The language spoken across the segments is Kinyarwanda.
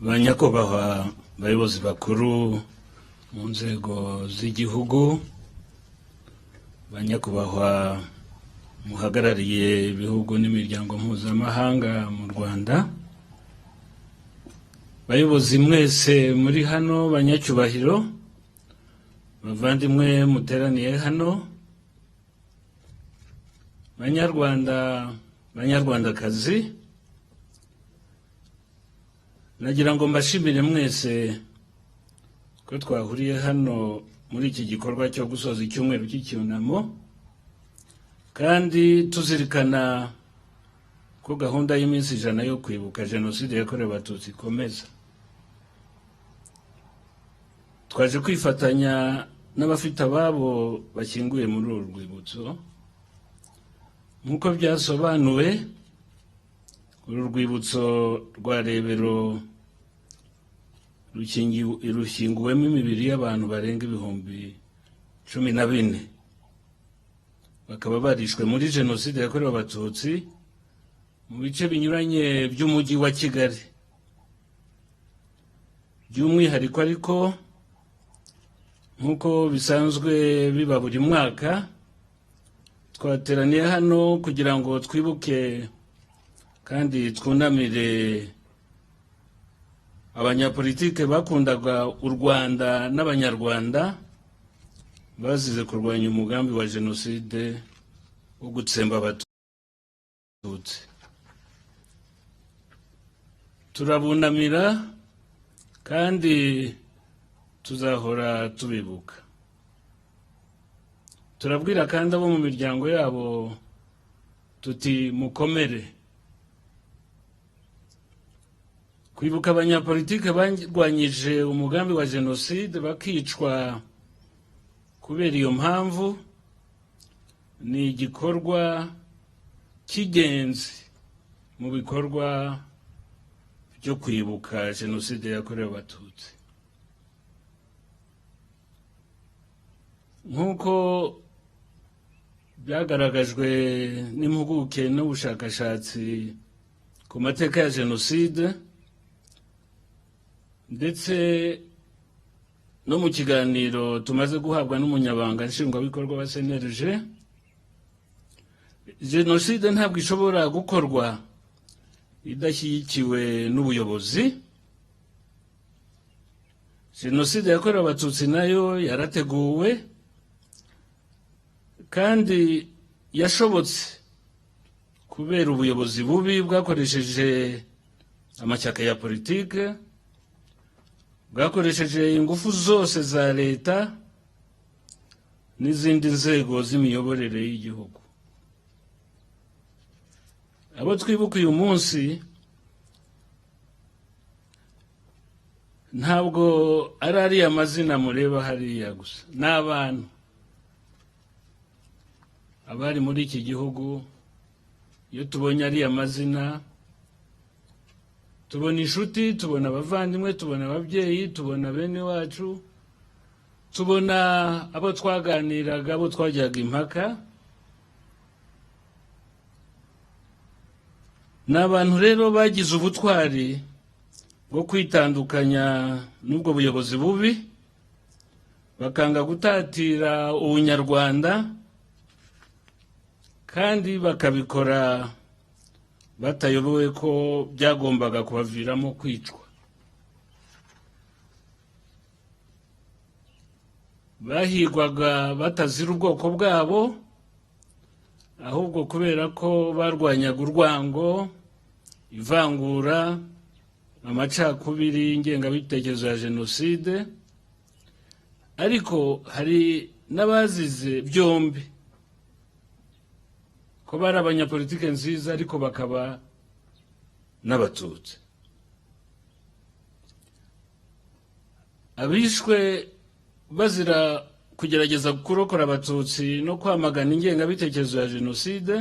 Banyakubahwa bayobozi bakuru mu nzego z'igihugu, banyakubahwa muhagarariye ibihugu n'imiryango mpuzamahanga mu Rwanda, bayobozi mwese muri hano, banyacyubahiro, bavandimwe muteraniye hano, Banyarwanda, Banyarwandakazi, nagira ngo mbashimire mwese ko twahuriye hano muri iki gikorwa cyo gusoza icyumweru cy'icyunamo, kandi tuzirikana ko gahunda y'iminsi 100 yo kwibuka Jenoside yakorewe Abatutsi ikomeza. Twaje kwifatanya n'abafite ababo bashyinguye muri uru rwibutso. Nk'uko byasobanuwe, uru rwibutso rwa Rebero rushyinguwemo imibiri y'abantu barenga 14,000 bakaba barishwe muri Jenoside yakorewe Abatutsi mu bice binyuranye by'umujyi wa Kigali. By'umwihariko ariko, nk'uko bisanzwe biba buri mwaka, twateraniye hano kugira ngo twibuke kandi twunamire abanyapolitike bakundaga u Rwanda n'Abanyarwanda bazize kurwanya umugambi wa Jenoside wo gutsemba Abatutsi. Turabunamira kandi tuzahora tubibuka. Turabwira kandi abo mu miryango yabo tuti mukomere. Kwibuka abanyapolitike barwanyije umugambi wa Jenoside bakicwa kubera iyo mpamvu ni igikorwa cy'ingenzi mu bikorwa byo kwibuka Jenoside yakorewe Abatutsi. Nk'uko byagaragajwe n'impuguke n'ubushakashatsi ku mateka ya Jenoside, ndetse no mu kiganiro tumaze guhabwa n'umunyabanga nshingwabikorwa wa CNLG, Jenoside ntabwo ishobora gukorwa idashyigikiwe n'ubuyobozi. Jenoside yakorewe Abatutsi nayo yarateguwe kandi yashobotse kubera ubuyobozi bubi bwakoresheje amashyaka ya politike, bwakoresheje ingufu zose za leta n'izindi nzego z'imiyoborere y'igihugu. Abo twibuka uyu munsi ntabwo ari amazina mureba hariya gusa, n'abantu abari muri iki gihugu. Iyo tubonye ari amazina, tubona inshuti, tubona abavandimwe, tubona ababyeyi, tubona bene wacu, tubona abo twaganiraga, abo twajyaga impaka. N'abantu rero bagize ubutwari bwo kwitandukanya n'ubwo buyobozi bubi, bakanga gutatira ubunyarwanda, kandi bakabikora batayobewe ko byagombaga kubaviramo kwicwa. Bahigwaga batazira ubwoko bwabo, ahubwo kubera ko barwanyaga urwango, ivangura, amacakubiri, ingengabitekerezo ya Jenoside. Ariko hari n'abazize byombi, ko bari abanyapolitike nziza ariko bakaba n'Abatutsi. Abishwe bazira kugerageza kurokora Abatutsi no kwamagana ingengabitekerezo ya Jenoside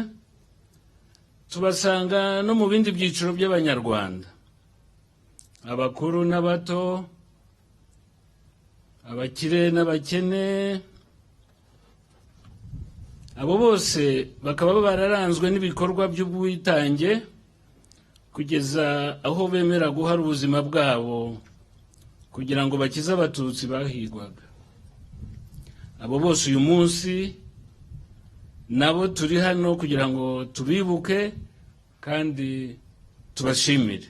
tubasanga no mu bindi byiciro by'Abanyarwanda, abakuru n'abato, abakire n'abakene, abo bose bakaba bararanzwe n'ibikorwa by'ubwitange kugeza aho bemera guhara ubuzima bwabo kugira ngo bakize abatutsi bahigwaga. Abo bose uyu munsi nabo turi hano kugira ngo tubibuke kandi tubashimire.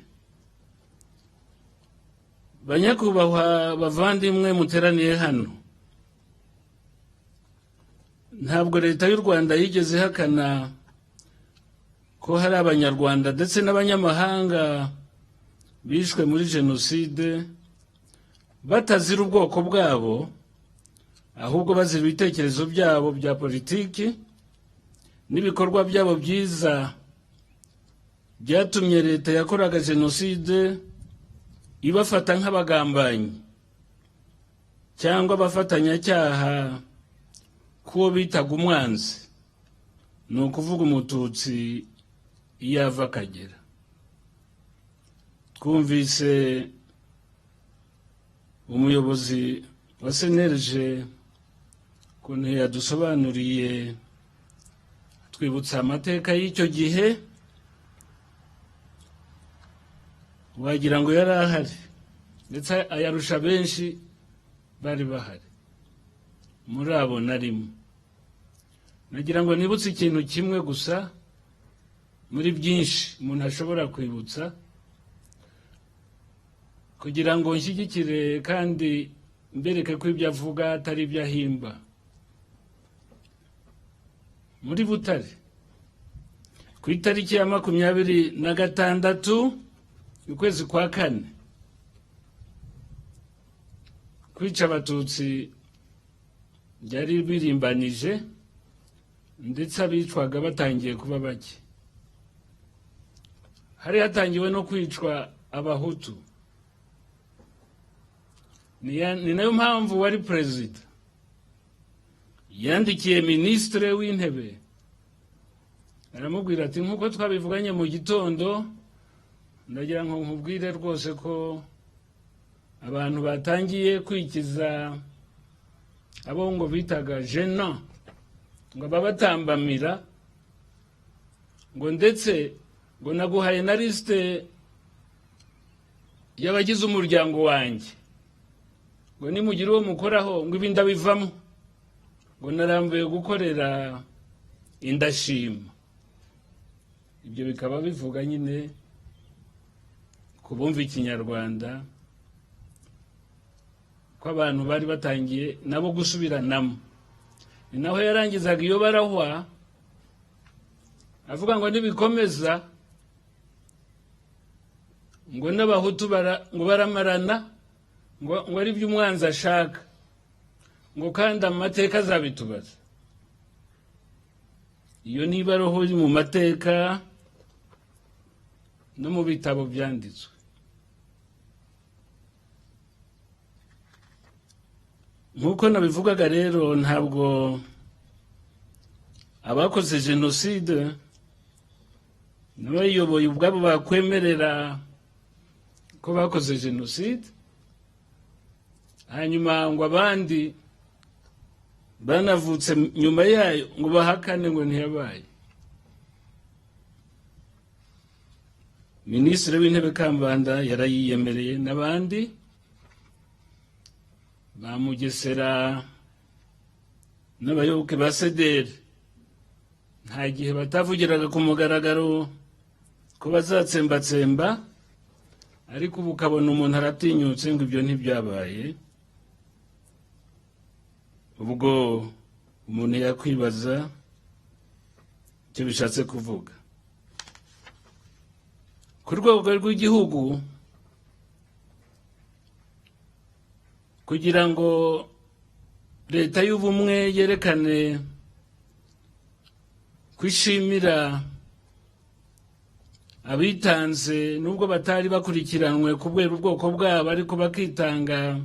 Banyakubahwa bavandimwe muteraniye hano, ntabwo leta y'u Rwanda yigeze ihakana ko hari abanyarwanda ndetse n'abanyamahanga bishwe muri jenoside batazira ubwoko bwabo, ahubwo bazira ibitekerezo byabo bya politiki n'ibikorwa byabo byiza byatumye leta yakoraga jenoside ibafata nk'abagambanyi cyangwa abafatanyacyaha kuwo bitaga umwanzi, ni ukuvuga umututsi iyo ava akagera. Twumvise umuyobozi wa CNLG ukuntu yadusobanuriye twibutsa amateka y'icyo gihe, wagira ngo yari ahari ndetse ayarusha benshi bari bahari, muri abo narimo. Nagira ngo nibutse ikintu kimwe gusa muri byinshi umuntu ashobora kwibutsa, kugira ngo nshyigikire kandi mbereke ko ibyo avuga atari ibyo ahimba. Muri Butare ku itariki ya 26 ukwezi kwa 4, kwica abatutsi byari birimbanije ndetse abicwaga batangiye kuba bake. Hari hatangiwe no kwicwa abahutu. Ni nayo mpamvu wari perezida yandikiye minisitiri w'intebe aramubwira ati nk'uko twabivuganye mu gitondo, ndagira ngo nkubwire rwose ko abantu batangiye kwikiza abo ngo bitaga jena, ngo babatambamira, ngo ndetse ngo naguhaye na liste y'abagize umuryango wanjye, ngo nimugira uwo mukoraho ngo ibi ndabivamo, ngo narambuye gukorera indashima. Ibyo bikaba bivuga nyine ku bumva ikinyarwanda ko abantu bari batangiye nabo gusubiranamo. Ni naho yarangizaga iyo barahwa avuga ngo nibikomeza ngo n'abahutu ngo baramarana, ngo ari byo umwanzi ashaka, ngo kandi amateka azabitubaza. Iyo niba roho iri mu mateka no mu bitabo byanditswe. Nk'uko nabivugaga rero, ntabwo abakoze jenoside n'abayoboye ubwabo bakwemerera ko bakoze jenoside, hanyuma ngo abandi banavutse nyuma yayo ngo bahakane ngo ntiyabaye. Minisitiri w'intebe Kambanda yarayiyemereye, n'abandi ba Mugesera n'abayoboke ba CDR nta gihe batavugiraga ku mugaragaro ko bazatsembatsemba, ariko ubu ukabona umuntu aratinyutse ngo ibyo ntibyabaye. Ubwo umuntu yakwibaza icyo bishatse kuvuga. Ku rwego rw'igihugu, kugira ngo leta y'ubumwe yerekane kwishimira abitanze nubwo batari bakurikiranwe kubera ubwoko bwabo, ariko bakitanga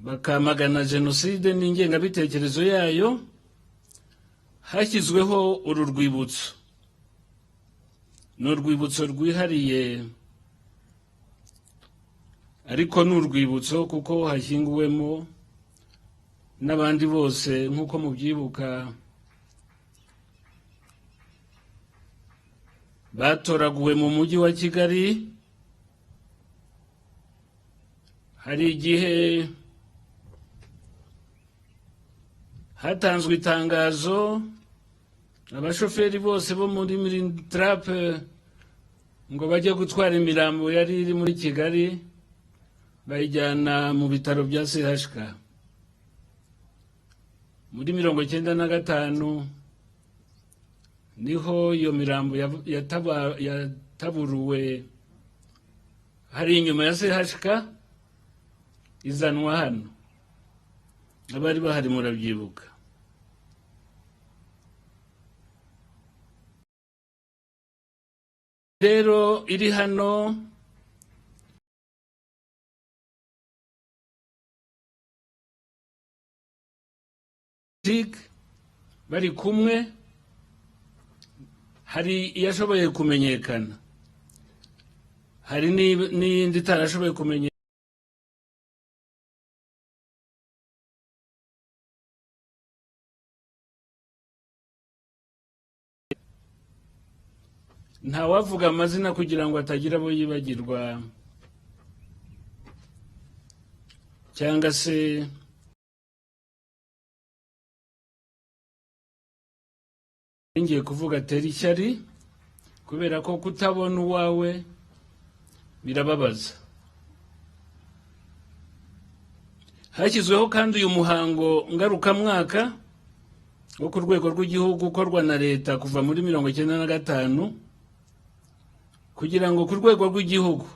bakamagana jenoside n'ingengabitekerezo yayo, hashyizweho uru rwibutso. Ni urwibutso rwihariye, ariko ni urwibutso kuko hashyinguwemo n'abandi bose nk'uko mubyibuka batoraguwe mu mujyi wa Kigali. Hari igihe hatanzwe itangazo abashoferi bose bo muri Mirintrap ngo bajye gutwara imirambo yari iri muri Kigali bayijyana mu bitaro bya CHK. Muri 1995 niho iyo mirambo yataburuwe hari inyuma ya CHK izanwa hano. Abari bahari murabyibuka. Rero iri hano bari kumwe, hari iyashoboye kumenyekana, hari n'iyindi itarashoboye kumenyekana. Ntawavuga amazina kugira ngo atagira abo yibagirwa cyangwa se ngiye kuvuga atera ishyari, kubera ko kutabona uwawe birababaza. Hashyizweho kandi uyu muhango ngarukamwaka wo ku rwego rw'igihugu ukorwa na leta kuva muri 1995 kugira ngo ku rwego rw'igihugu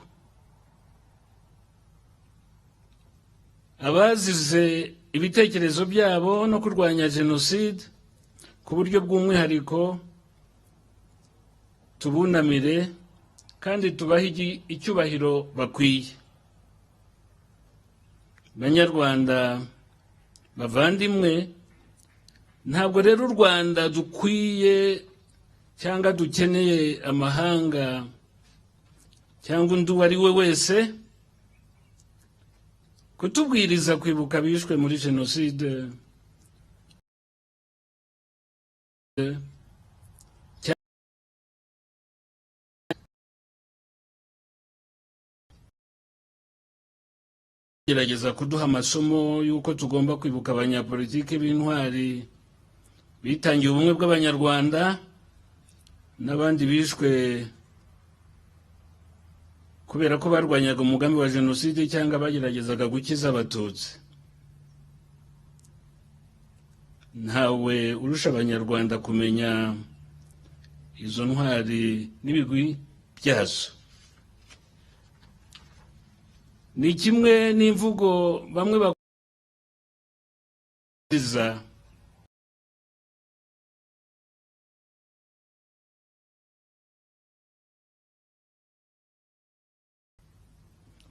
abazize ibitekerezo byabo no kurwanya jenoside ku buryo bw'umwihariko tubunamire kandi tubahe icyubahiro bakwiye. Banyarwanda bavandimwe, ntabwo rero u Rwanda dukwiye cyangwa dukeneye amahanga cyangwa undi uwo ari we wese kutubwiriza kwibuka bishwe muri jenoside gerageza kuduha amasomo y'uko tugomba kwibuka abanyapolitiki b'intwari bitangiye ubumwe bw'Abanyarwanda n'abandi bishwe kubera ko barwanyaga umugambi wa jenoside cyangwa bageragezaga gukiza Abatutsi. Ntawe urusha Abanyarwanda kumenya izo ntwari n'ibigwi byazo. Ni kimwe n'imvugo bamwe bakuziza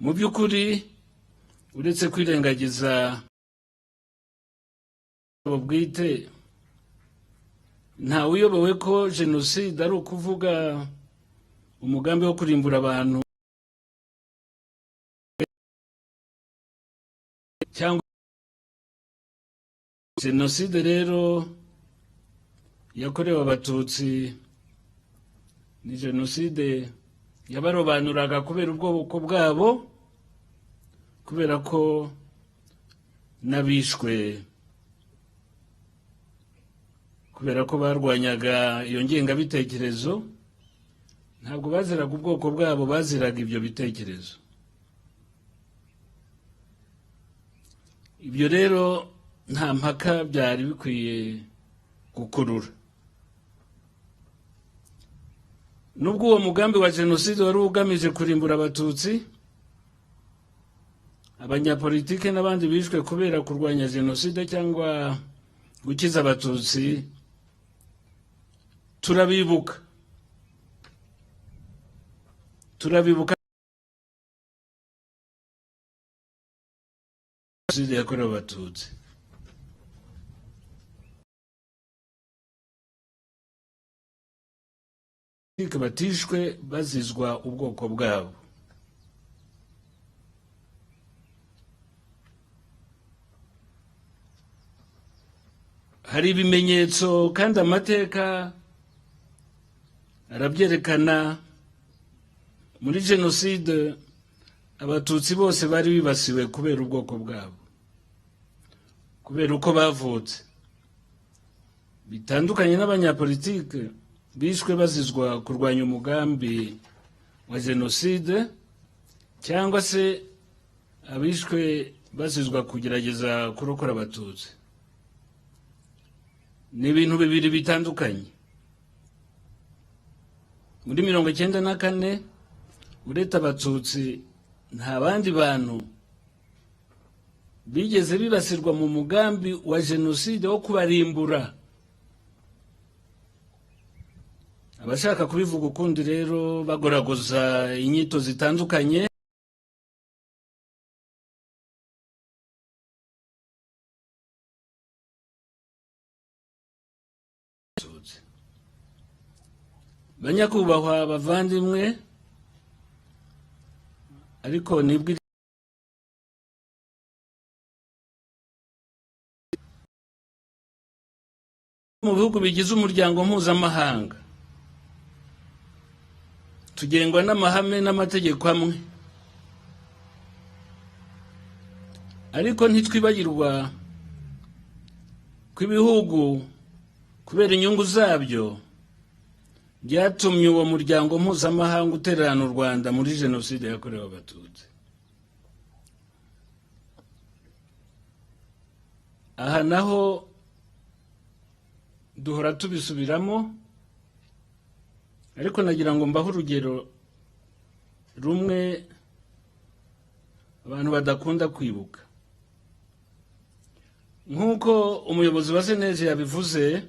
mu by'ukuri uretse kwirengagiza bwite, nta uyobewe ko jenoside ari ukuvuga umugambi wo kurimbura abantu cyangwa jenoside rero yakorewe Abatutsi ni jenoside yabarobanuraga kubera ubwoko bwabo, kubera ko nabishwe kubera ko barwanyaga iyo ngengabitekerezo, ntabwo baziraga ubwoko bwabo, baziraga ibyo bitekerezo. Ibyo rero nta mpaka byari bikwiye gukurura. Nubwo uwo mugambi wa jenoside wari ugamije kurimbura Abatutsi, abanyapolitike n'abandi bishwe kubera kurwanya jenoside cyangwa gukiza Abatutsi turabibuka jenoside yakorewe Abatutsi. Batishwe bazizwa ubwoko bwabo. hari ibimenyetso kandi amateka arabyerekana. Muri jenoside abatutsi bose bari bibasiwe kubera ubwoko bwabo, kubera uko bavutse, bitandukanye n'abanyapolitike bishwe bazizwa kurwanya umugambi wa jenoside cyangwa se abishwe bazizwa kugerageza kurokora abatutsi. Ni ibintu bibiri bitandukanye. Muri 1994 uretse abatutsi nta bandi bantu bigeze bibasirwa mu mugambi wa jenoside wo kubarimbura. Abashaka kubivuga ukundi rero bagoragoza inyito zitandukanye. Banyakubahwa bavandimwe, ariko nibwo mu bihugu bigize umuryango mpuzamahanga tugengwa n'amahame n'amategeko amwe, ariko ntitwibagirwa ko ibihugu kubera inyungu zabyo byatumye uwo muryango mpuzamahanga utererana u Rwanda muri jenoside yakorewe abatutsi. Aha naho duhora tubisubiramo, ariko nagira ngo mbaho urugero rumwe abantu badakunda kwibuka. Nk'uko umuyobozi wa Seneje yabivuze,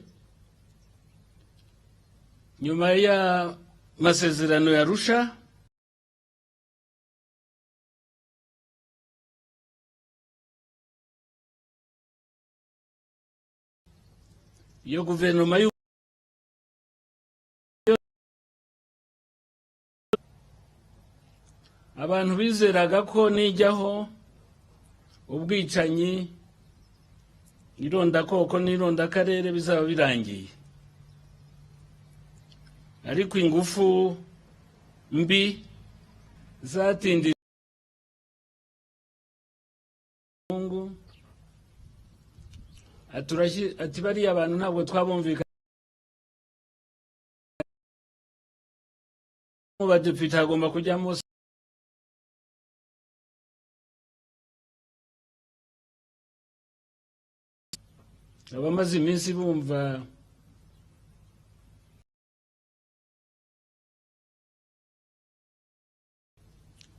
nyuma ya masezerano ya Arusha iyo guverinoma abantu bizeraga ko nijyaho ubwicanyi, irondakoko n'irondakarere bizaba birangiye, ariko ingufu mbi zatindije ati bariya abantu ntabwo twabumvikana mu badepite hagomba kujyamo abamaze iminsi bumva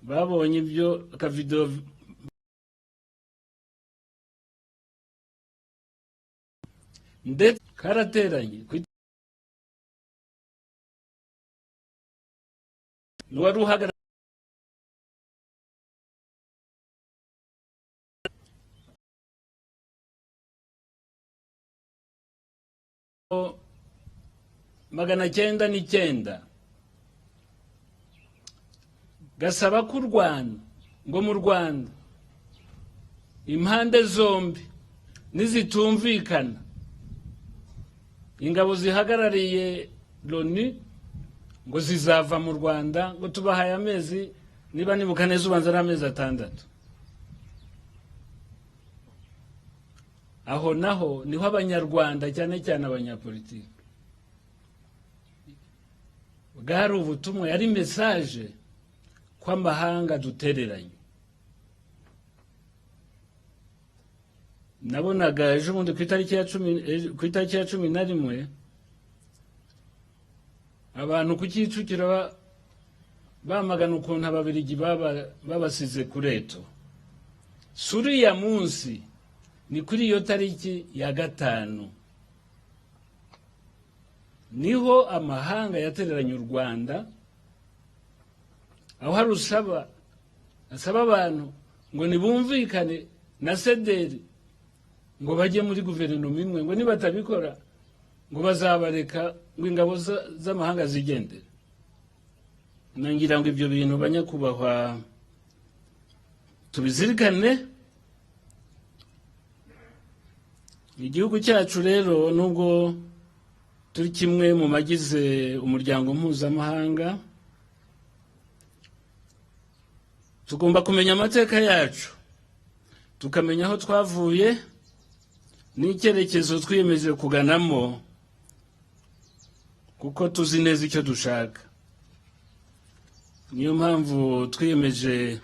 babonye ibyo akavideo ndetse karateranye wari uhagarariye magana cyenda n'icyenda gasaba ko u Rwanda ngo mu Rwanda impande zombi nizitumvikana ingabo zihagarariye Loni ngo zizava mu Rwanda, ngo tubahaye amezi, niba nibuka neza ubanza ari amezi 6. Aho naho niho abanyarwanda cyane cyane abanyapolitiki bwari ubutumwa, yari message kw'amahanga dutereranye. Nabonaga ejo bundi ku itariki ya 11 abantu ku Kicukiro bamagana ukuntu ababiligi babasize kureto. Suri ya munsi ni kuri iyo tariki ya 5 niho amahanga yatereranye u Rwanda, aho hari asaba abantu ngo nibumvikane na Sederi ngo bajye muri guverinoma imwe, ngo nibatabikora ngo bazabareka ngo ingabo z'amahanga zigendere. Nangira ngo ibyo bintu banyakubahwa tubizirikane, igihugu cyacu rero nubwo turi kimwe mu bagize umuryango mpuzamahanga, tugomba kumenya amateka yacu, tukamenya aho twavuye n'icyerekezo twiyemeje kuganamo, kuko tuzi neza icyo dushaka. Niyo mpamvu twiyemeje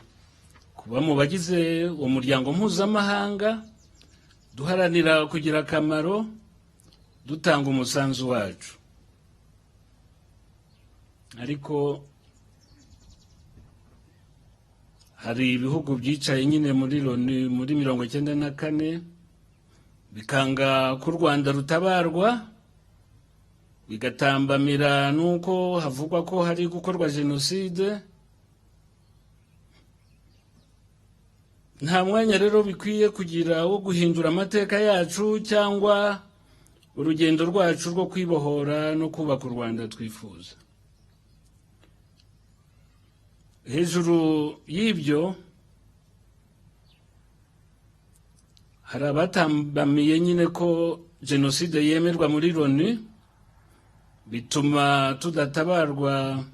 kuba mu bagize uwo muryango mpuzamahanga, duharanira kugira akamaro, dutanga umusanzu wacu. Ariko hari ibihugu byicaye nyine muri Loni muri 1994 bikanga ko u Rwanda rutabarwa, bigatambamira nuko havugwa ko hari gukorwa jenoside. Nta mwanya rero bikwiye kugira wo guhindura amateka yacu cyangwa urugendo rwacu rwo kwibohora no kubaka u Rwanda twifuza. Hejuru y'ibyo, hari abatambamiye nyine ko jenoside yemerwa muri Loni, bituma tudatabarwa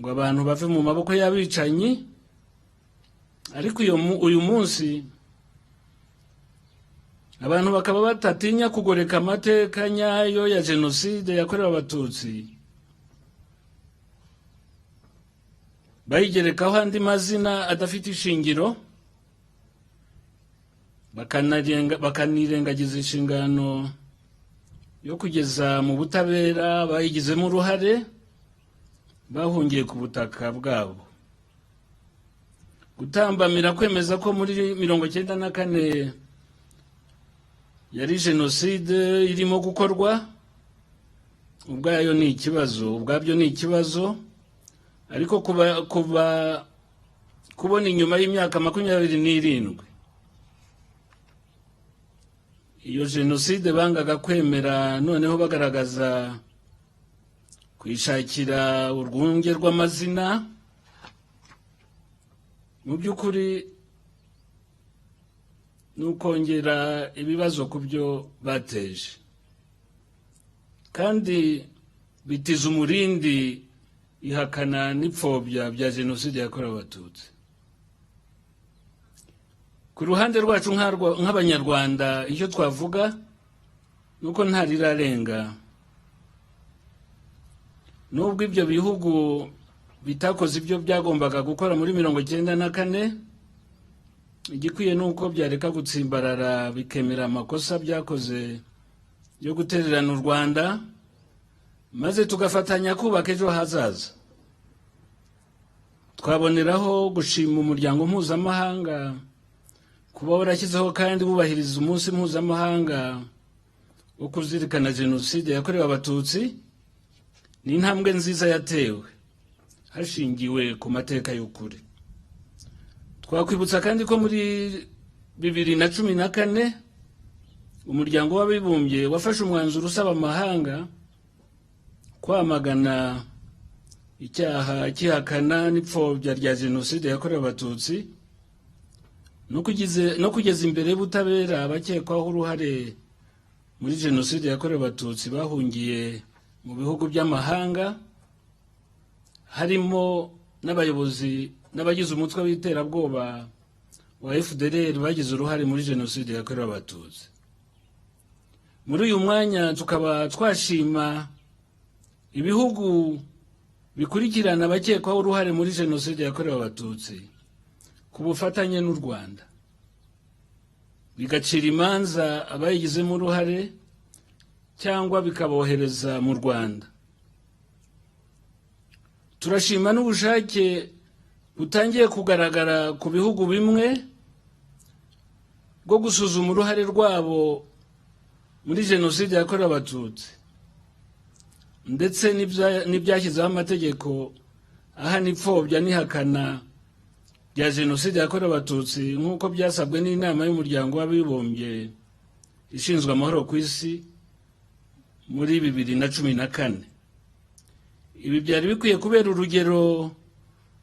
ngo abantu bave mu maboko y'abicanyi. Ariko uyu munsi abantu bakaba batatinya kugoreka amateka nyayo ya jenoside yakorewe Abatutsi, bayigerekaho andi mazina adafite ishingiro, bakanirengagiza inshingano yo kugeza mu butabera bayigizemo uruhare, bahungiye ku butaka bwabo. Gutambamira kwemeza ko muri 1994 yari jenoside irimo gukorwa, ubwabyo ni ikibazo. Ariko kubona inyuma y'imyaka 27 iyo jenoside bangaga kwemera, noneho bagaragaza kwishakira urwunge rw'amazina, mu by'ukuri n'ukongera ibibazo ku byo bateje, kandi bitiza umurindi ihakana n'ipfobya bya jenoside yakorewe Abatutsi. Ku ruhande rwacu nk'Abanyarwanda, icyo twavuga nuko ntarirarenga, nubwo ibyo bihugu bitakoze ibyo byagombaga gukora muri 1994, igikwiye nuko byareka gutsimbarara bikemera amakosa byakoze yo gutererana u Rwanda, maze tugafatanya kubaka ejo hazaza. Twaboneraho gushima umuryango mpuzamahanga kuba warashyizeho kandi bubahiriza umunsi mpuzamahanga wo kuzirikana jenoside yakorewe Abatutsi. Ni intambwe nziza yatewe hashingiwe ku mateka y'ukuri. Twakwibutsa kandi ko muri 2014 umuryango w'abibumbye wafashe umwanzuro usaba amahanga kwamagana icyaha cyihakana n'ipfobya rya jenoside yakorewe Abatutsi, no kugeza imbere y'ubutabera abakekwaho uruhare muri jenoside yakorewe Abatutsi bahungiye mu bihugu by'amahanga, harimo n'abayobozi n'abagize umutwe w'iterabwoba wa FDLR bagize uruhare muri jenoside yakorewe Abatutsi. Muri uyu mwanya tukaba twashima ibihugu bikurikirana abakekwaho uruhare muri jenoside yakorewe Abatutsi ku bufatanye n'u Rwanda, bigacira imanza abayigizemo uruhare cyangwa bikabohereza mu Rwanda. Turashima n'ubushake butangiye kugaragara ku bihugu bimwe bwo gusuzuma uruhare rwabo muri jenoside yakorewe Abatutsi, ndetse n'ibyashyizeho amategeko ahana ipfobya n'ihakana rya jenoside yakorewe Abatutsi nk'uko byasabwe n'inama y'umuryango w'abibumbye ishinzwe amahoro ku isi muri 2014. Ibi byari bikwiye kubera urugero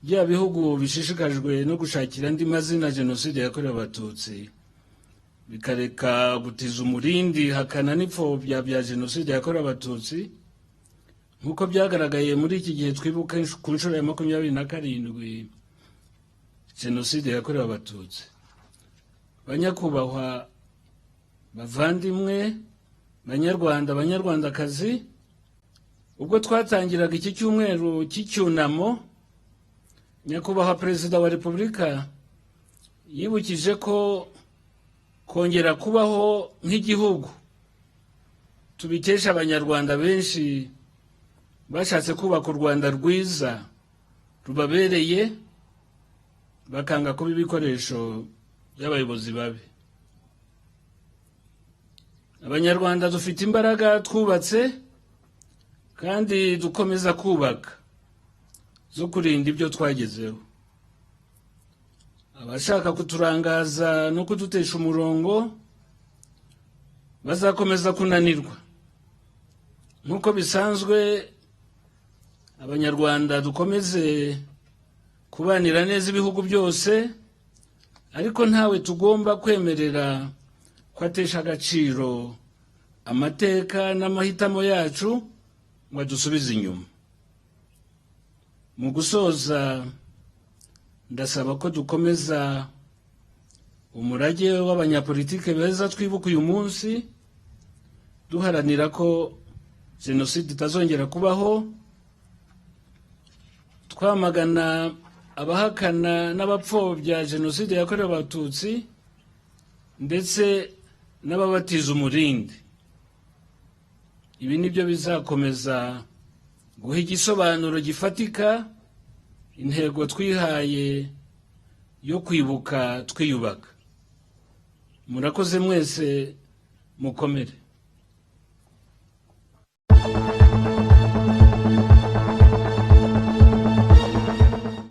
bya bihugu bishishikajwe no gushakira andi mazina jenoside yakorewe Abatutsi bikareka gutiza umurindi hakana n'ipfobya bya jenoside yakorewe abatutsi nk'uko byagaragaye muri iki gihe twibuka ku nshuro ya 27 jenoside yakorewe abatutsi. Banyakubahwa bavandimwe banyarwanda banyarwandakazi, ubwo twatangiraga iki cyumweru cy'icyunamo, nyakubahwa Perezida wa Repubulika yibukije ko kongera kubaho nk'igihugu tubikesha abanyarwanda benshi bashatse kubaka u Rwanda rwiza rubabereye, bakanga kuba ibikoresho by'abayobozi babi. Abanyarwanda dufite imbaraga twubatse kandi dukomeza kubaka zo kurinda ibyo twagezeho. Abashaka kuturangaza no kudutesha umurongo bazakomeza kunanirwa. Nk'uko bisanzwe, abanyarwanda dukomeze kubanira neza ibihugu byose, ariko ntawe tugomba kwemerera kwatesha agaciro amateka n'amahitamo yacu ngo dusubize inyuma. Mu gusoza, ndasaba ko dukomeza umurage w'abanyapolitike beza twibuka uyu munsi, duharanira ko jenoside itazongera kubaho, twamagana abahakana n'abapfobya jenoside yakorewe abatutsi ndetse n'ababatiza umurindi. Ibi nibyo bizakomeza guha igisobanuro gifatika intego twihaye yo kwibuka twiyubaka. Murakoze mwese, mukomere.